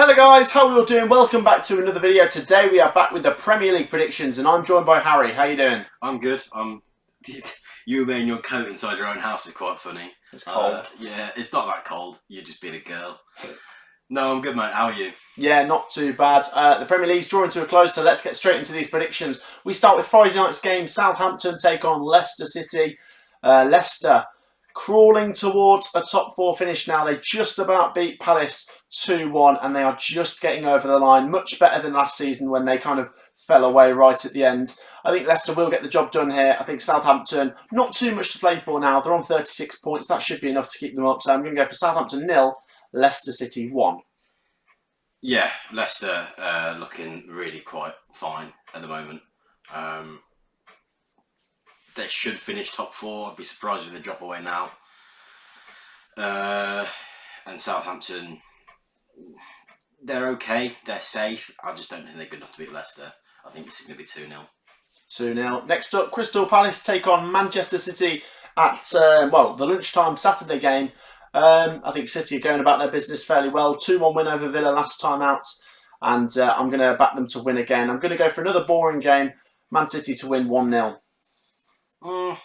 Hello guys, how are we all doing? Welcome back to another video. Today we are back with the Premier League predictions and I'm joined by Harry. How you doing? I'm good. You wearing your coat inside your own house is quite funny. It's cold. Yeah, it's not that cold. You're just being a girl. No, I'm good, mate. How are you? Yeah, not too bad. The Premier League's drawing to a close, so let's get straight into these predictions. We start with Friday night's game. Southampton take on Leicester City. Leicester crawling towards a top four finish now. They just about beat Palace 2-1 and they are just getting over the line. Much better than last season when they kind of fell away right at the end. I think Leicester will get the job done here. I think Southampton, not too much to play for now. They're on 36 points. That should be enough to keep them up. So I'm going to go for Southampton 0, Leicester City 1. Yeah, Leicester looking really quite fine at the moment. They should finish top four. I'd be surprised if they drop away now. And Southampton, they're okay. They're safe. I just don't think they're good enough to beat Leicester. I think it's going to be 2-0. 2-0. Next up, Crystal Palace take on Manchester City at, the lunchtime Saturday game. I think City are going about their business fairly well. 2-1 win over Villa last time out. And I'm going to back them to win again. I'm going to go for another boring game. Man City to win 1-0. I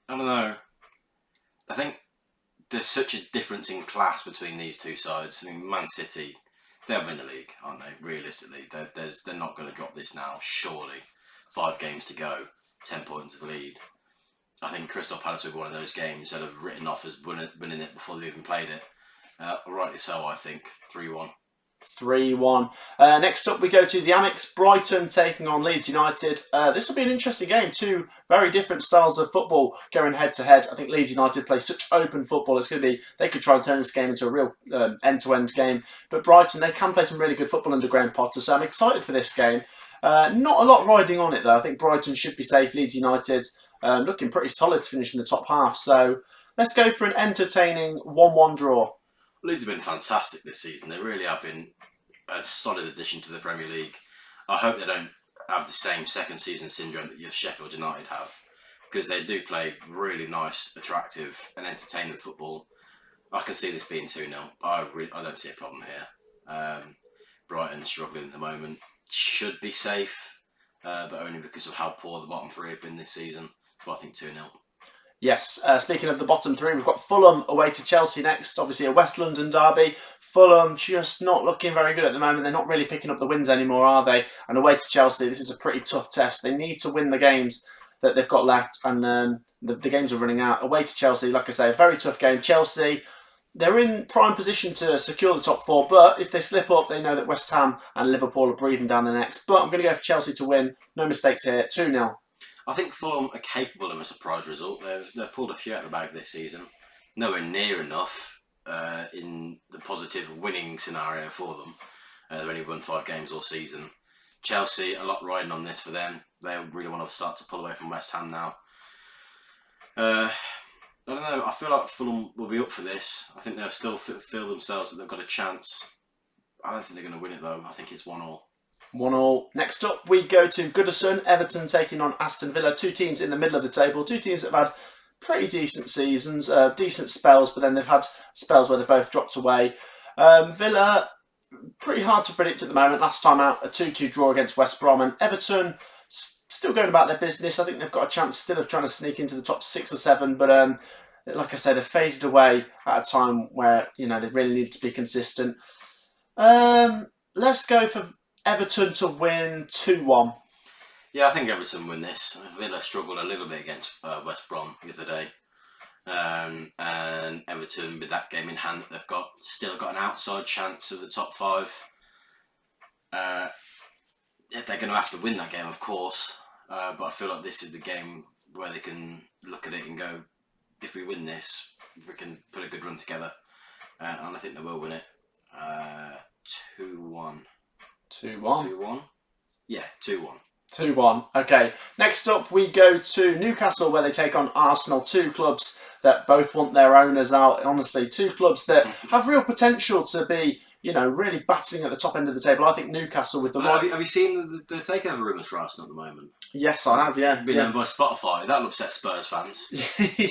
don't know. I think there's such a difference in class between these two sides. I mean, Man City, they'll win the league, aren't they? Realistically, they're not going to drop this now, surely. 5 games to go, 10 points of the lead. I think Crystal Palace will be one of those games that have written off as winning it before they even played it. Rightly so, I think. 3-1. 3-1. Next up we go to the Amex, Brighton taking on Leeds United. This will be an interesting game. Two very different styles of football going head to head. I think Leeds United play such open football. It's going to be, they could try and turn this game into a real end-to-end game. But Brighton, they can play some really good football under Graham Potter, so I'm excited for this game. Not a lot riding on it though. I think Brighton should be safe. Leeds United looking pretty solid to finish in the top half. So let's go for an entertaining 1-1 draw. Leeds have been fantastic this season. They really have been a solid addition to the Premier League. I hope they don't have the same second season syndrome that Sheffield United have, because they do play really nice, attractive and entertaining football. I can see this being 2-0. I don't see a problem here. Brighton struggling at the moment. Should be safe, but only because of how poor the bottom three have been this season. So I think 2-0. Yes, speaking of the bottom three, we've got Fulham away to Chelsea next. Obviously a West London derby. Fulham just not looking very good at the moment. They're not really picking up the wins anymore, are they? And away to Chelsea, this is a pretty tough test. They need to win the games that they've got left, and the games are running out. Away to Chelsea, like I say, a very tough game. Chelsea, they're in prime position to secure the top four, but if they slip up, they know that West Ham and Liverpool are breathing down their necks. But I'm going to go for Chelsea to win. No mistakes here. 2-0. I think Fulham are capable of a surprise result. They've pulled a few out of the bag this season. Nowhere near enough in the positive winning scenario for them. They've only won 5 games all season. Chelsea, a lot riding on this for them. They really want to start to pull away from West Ham now. I don't know. I feel like Fulham will be up for this. I think they'll still feel themselves that they've got a chance. I don't think they're going to win it though. I think it's 1-1. 1-1. Next up, we go to Goodison. Everton taking on Aston Villa. 2 teams in the middle of the table. 2 teams that have had pretty decent seasons, decent spells, but then they've had spells where they've both dropped away. Villa, pretty hard to predict at the moment. Last time out, a 2-2 draw against West Brom. And Everton, still going about their business. I think they've got a chance still of trying to sneak into the top 6 or 7. But like I say, they've faded away at a time where, you know, they really need to be consistent. Let's go for Everton to win 2-1. Yeah, I think Everton win this. Villa struggled a little bit against West Brom the other day. And Everton, with that game in hand, they've still got an outside chance of the top 5. They're going to have to win that game, of course. But I feel like this is the game where they can look at it and go, if we win this, we can put a good run together. And I think they will win it. 2-1. 2-1. 2-1? Yeah, 2-1. 2-1. Okay. Next up, we go to Newcastle, where they take on Arsenal. 2 clubs that both want their owners out. Honestly, 2 clubs that have real potential to be really battling at the top end of the table. I think Newcastle with the right. Have you seen the takeover rumours for Arsenal at the moment? Yes, I have. Yeah, Been owned by Spotify. That'll upset Spurs fans.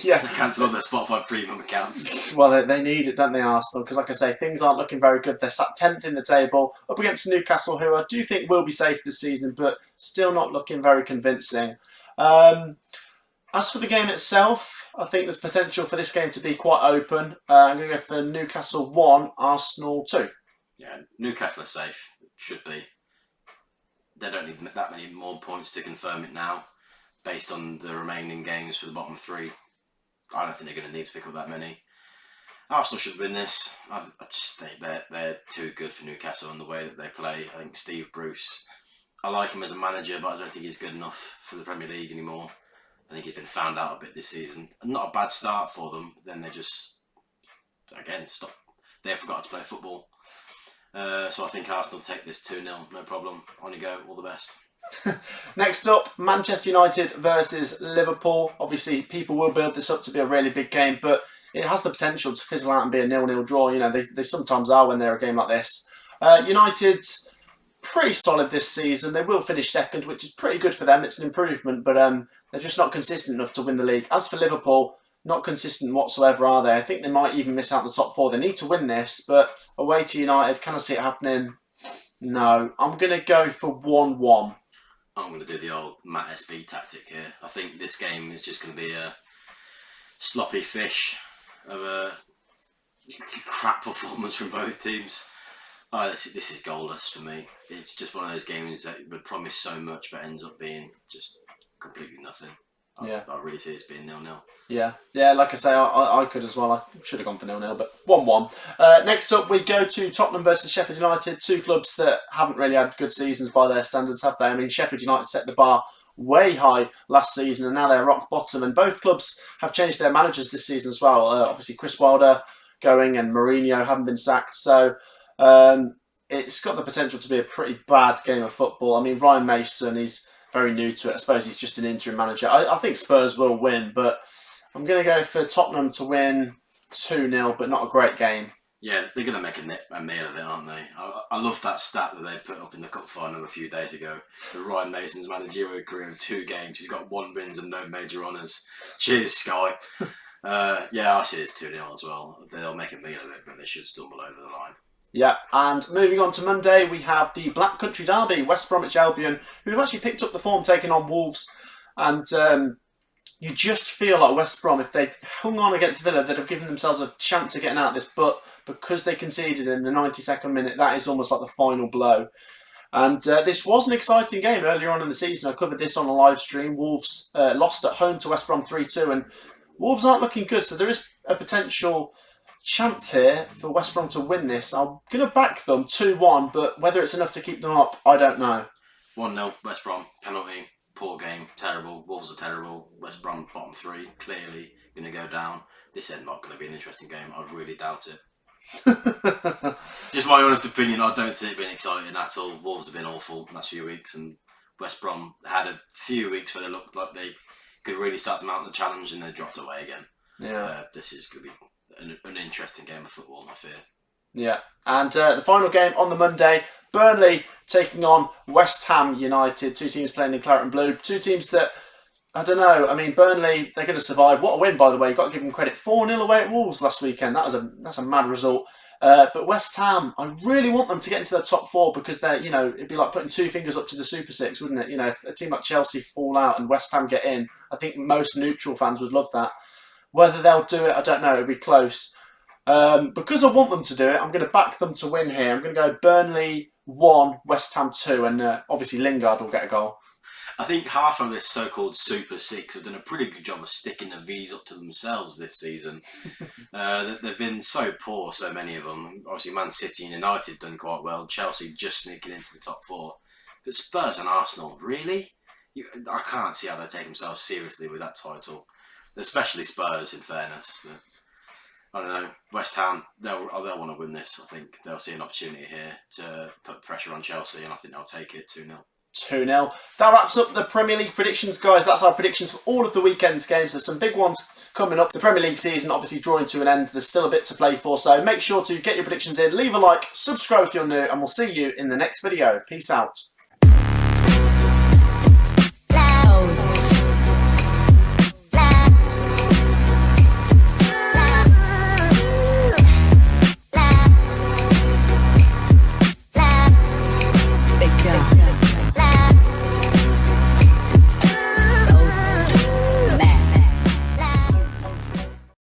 Yeah, Cancel all their Spotify premium accounts. Well, they need it, don't they, Arsenal? Because, like I say, things aren't looking very good. They're sat 10th in the table, up against Newcastle, who I do think will be safe this season, but still not looking very convincing. As for the game itself, I think there's potential for this game to be quite open. I'm going to go for Newcastle 1, Arsenal 2. Yeah, Newcastle are safe. Should be. They don't need that many more points to confirm it now, based on the remaining games for the bottom three. I don't think they're going to need to pick up that many. Arsenal should win this. I just think they're too good for Newcastle in the way that they play. I think Steve Bruce, I like him as a manager, but I don't think he's good enough for the Premier League anymore. I think he's been found out a bit this season. Not a bad start for them. Then they just, again, stop. They forgot to play football. So I think Arsenal take this 2-0, no problem. On you go, all the best. Next up, Manchester United versus Liverpool. Obviously, people will build this up to be a really big game, but it has the potential to fizzle out and be a 0-0 draw. They sometimes are when they're a game like this. United's pretty solid this season. They will finish second, which is pretty good for them. It's an improvement, but they're just not consistent enough to win the league. As for Liverpool, not consistent whatsoever, are they? I think they might even miss out the top four. They need to win this, but away to United, can I see it happening? No. I'm going to go for 1-1. I'm going to do the old Matt SB tactic here. I think this game is just going to be a sloppy fish of a crap performance from both teams. This is goalless for me. It's just one of those games that would promise so much but ends up being just completely nothing. I really see this being 0-0. Yeah, like I say, I could as well. I should have gone for 0-0, but 1-1. Next up, we go to Tottenham versus Sheffield United, two clubs that haven't really had good seasons by their standards, have they? I mean, Sheffield United set the bar way high last season, and now they're rock bottom, and both clubs have changed their managers this season as well. Obviously, Chris Wilder going, and Mourinho haven't been sacked, so it's got the potential to be a pretty bad game of football. I mean, Ryan Mason, he's very new to it. I suppose he's just an interim manager. I think Spurs will win, but I'm going to go for Tottenham to win 2-0, but not a great game. Yeah, they're going to make a meal of it, aren't they? I love that stat that they put up in the cup final a few days ago. The Ryan Mason's managerial career of 2 games. He's got 1 wins and no major honours. Cheers, Sky. I see this 2-0 as well. They'll make a meal of it, but they should stumble over the line. Yeah, and moving on to Monday, we have the Black Country Derby, West Bromwich Albion, who have actually picked up the form taking on Wolves. And you just feel like West Brom, if they hung on against Villa, they'd have given themselves a chance of getting out of this. But because they conceded in the 92nd minute, that is almost like the final blow. And this was an exciting game earlier on in the season. I covered this on a live stream. Wolves lost at home to West Brom 3-2, and Wolves aren't looking good. So there is a potential chance here for West Brom to win this. I'm going to back them 2-1, but whether it's enough to keep them up, I don't know. 1-0 West Brom, penalty, poor game, terrible. Wolves are terrible. West Brom bottom 3, clearly going to go down. This is not going to be an interesting game. I really doubt it. Just my honest opinion, I don't see it being exciting at all. Wolves have been awful the last few weeks, and West Brom had a few weeks where they looked like they could really start to mount the challenge, and they dropped away again. Yeah, this is going to be an interesting game of football, I fear. Yeah, and the final game on the Monday, Burnley taking on West Ham United. 2 teams playing in claret and blue. 2 teams that, I don't know, I mean, Burnley, they're going to survive. What a win, by the way. You've got to give them credit. 4-0 away at Wolves last weekend. That's a mad result. But West Ham, I really want them to get into the top 4 because they're, it'd be like putting 2 fingers up to the Super Six, wouldn't it? If a team like Chelsea fall out and West Ham get in, I think most neutral fans would love that. Whether they'll do it, I don't know. It'll be close. Because I want them to do it, I'm going to back them to win here. I'm going to go Burnley 1, West Ham 2, and obviously Lingard will get a goal. I think half of this so-called Super Six have done a pretty good job of sticking the V's up to themselves this season. They've been so poor, so many of them. Obviously, Man City and United done quite well. Chelsea just sneaking into the top 4. But Spurs and Arsenal, really? I can't see how they take themselves seriously with that title. Especially Spurs, in fairness. But I don't know. West Ham, they'll want to win this. I think they'll see an opportunity here to put pressure on Chelsea, and I think they'll take it 2-0. 2-0. That wraps up the Premier League predictions, guys. That's our predictions for all of the weekend's games. There's some big ones coming up. The Premier League season obviously drawing to an end. There's still a bit to play for, so make sure to get your predictions in. Leave a like, subscribe if you're new, and we'll see you in the next video. Peace out.